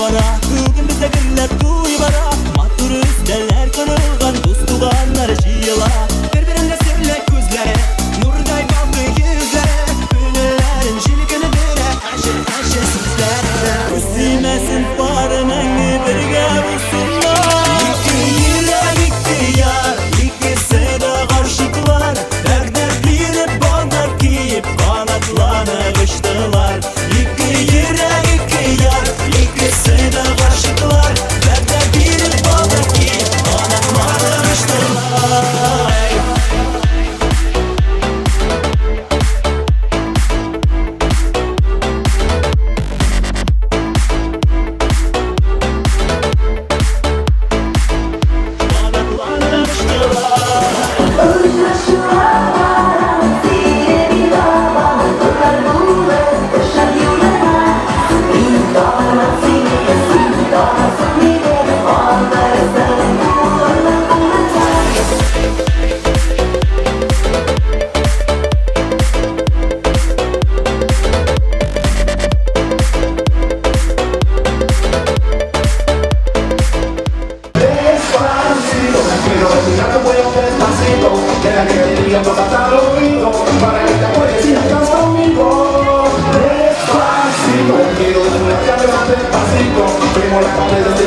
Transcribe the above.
bara. Bugün bize birler duy bara. Matur üsteller kırılgan dost tuğanlar jıyıla. Birbirinde sirlek gözlere, nurday baldı yüzlere. Ünlülerin jilgini bire, aşır aşır sizlere. Üstümesin barının birge bulsunlar. İki yürek iki yar, ikisi de karşıklar. Derde birip bağlar giyip kanatlanıp uçtular. İki yürek iki yar, ikisi de karşıklar. Derde birip bağlar giyip kanatlanıp uçtular. Deja que te diga cosas al oído para que te acuerdes y hagas conmigo. Despacito, quiero desnudarte más despacito. Primo la cabeza de